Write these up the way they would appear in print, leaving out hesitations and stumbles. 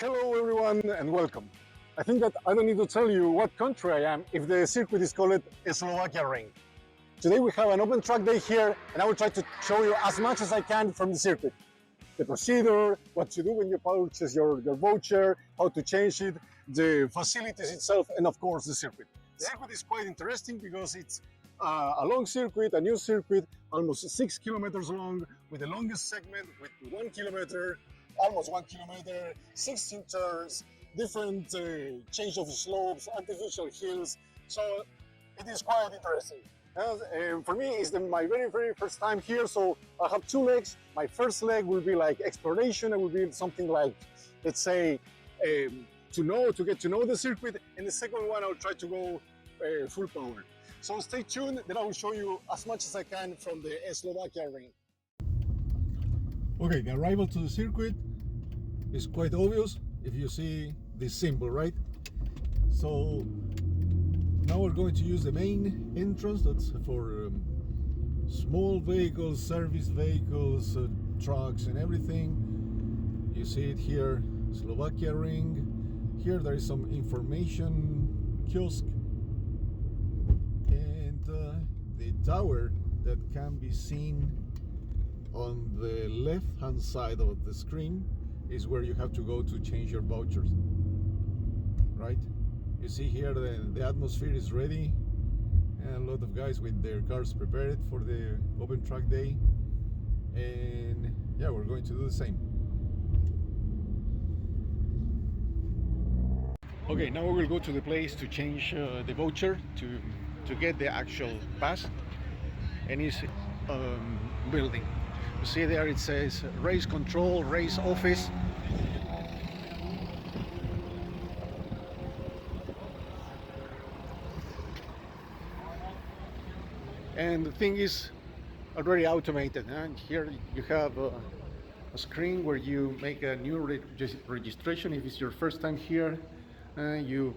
Hello everyone and welcome. I think that I don't need to tell you what country I am if the circuit is called Slovakiaring. Today we have an open track day here and I will try to show you as much as I can from the circuit. The procedure, what to do when you purchase your voucher, how to change it, the facilities itself, and of course the circuit. The circuit is quite interesting because it's a long circuit, a new circuit, almost 6 kilometers long, with the longest segment with 1 kilometer, almost 1 kilometer, 16 turns, different change of slopes, artificial hills. So it is quite interesting. For me, it's my very first time here, so I have two legs. My first leg will be like exploration. It will be something like, let's say, to get to know the circuit, and the second one I'll try to go full power. So stay tuned, then I will show you as much as I can from the Slovakiaring. Okay, the arrival to the circuit is quite obvious if you see this symbol, right? So now we're going to use the main entrance. That's for small vehicles, service vehicles, trucks and everything. You see it here, Slovakiaring. Here there is some information kiosk, and the tower that can be seen on the left hand side of the screen is where you have to go to change your vouchers, right? You see here the atmosphere is ready, and a lot of guys with their cars prepared for the open track day, and yeah, we're going to do the same. Okay, now we will go to the place to change the voucher to get the actual pass, and it's building. You see there it says race control, race office. And the thing is already automated. And here you have a screen where you make a new registration. If it's your first time here, you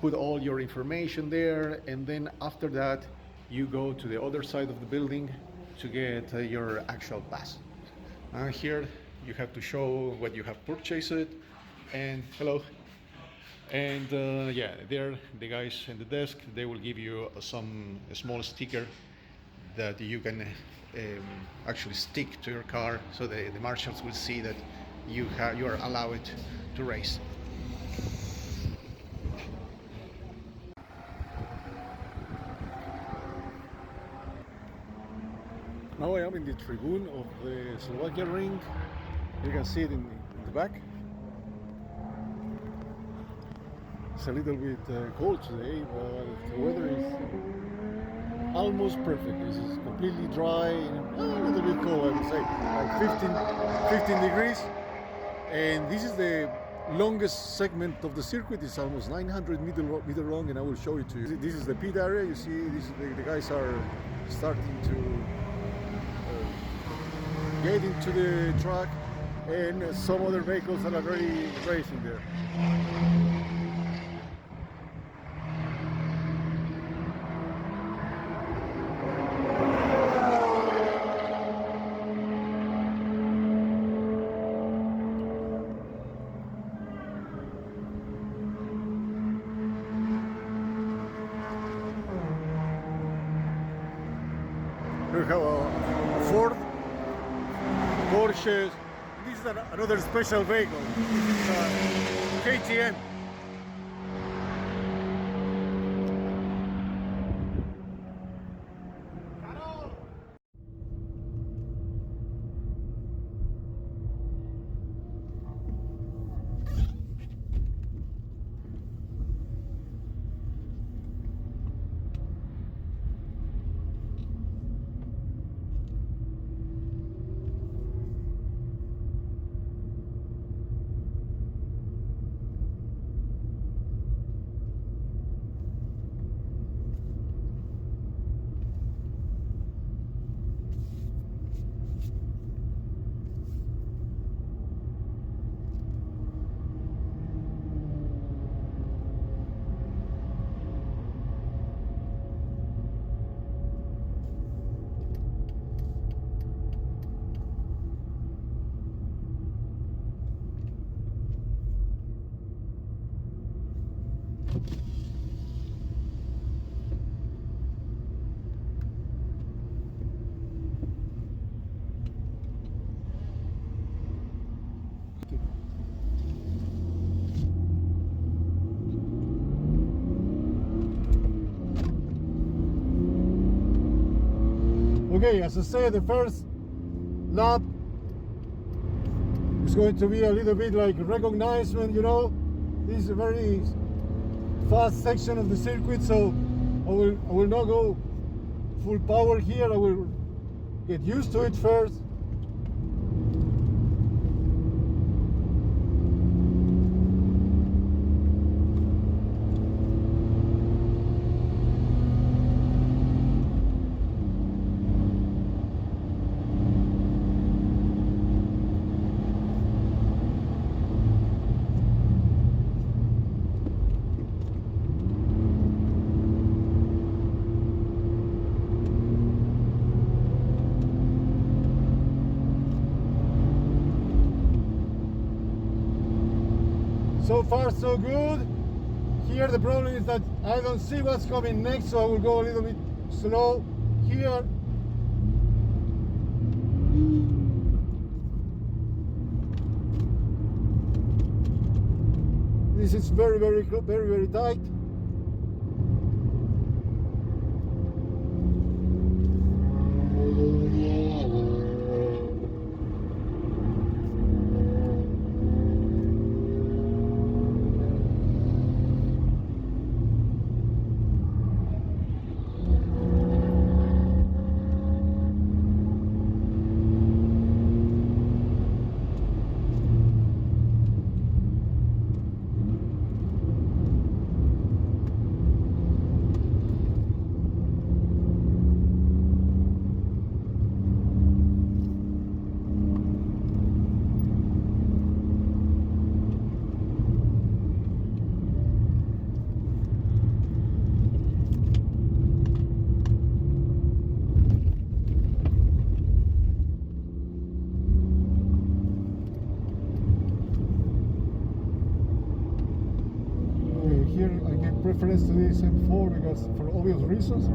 put all your information there, and then after that you go to the other side of the building to get your actual pass. Here you have to show what you have purchased, and hello. And yeah, there the guys in the desk, they will give you a small sticker that you can actually stick to your car, so the marshals will see that you are allowed to race. Now I am in the tribune of the Slovakiaring. You can see it in the back. It's a little bit cold today, but the weather is almost perfect. This is completely dry, a little bit cold, I would say, like 15 degrees. And this is the longest segment of the circuit. It's almost 900 meter long, and I will show it to you. This is the pit area. You see, the guys are starting to get into the track, and some other vehicles are already racing there. We have a Ford, Porsche. This is another special vehicle. It's KTM. Okay, as I said, the first lap is going to be a little bit like recognition, you know. This is a very fast section of the circuit, so I will not go full power here. I will get used to it first. So far so good. Here the problem is that I don't see what's coming next, so I will go a little bit slow here. This is very tight. Here I give preference to this M4 because for obvious reasons.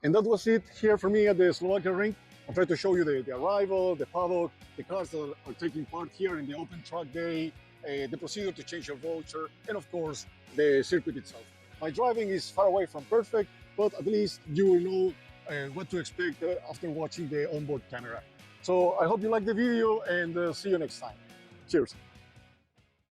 And that was it here for me at the Slovakiaring. I tried to show you the arrival, the paddock, the cars that are taking part here in the open track day, the procedure to change your voucher, and of course, the circuit itself. My driving is far away from perfect, but at least you will know what to expect after watching the onboard camera. So I hope you liked the video and see you next time. Cheers.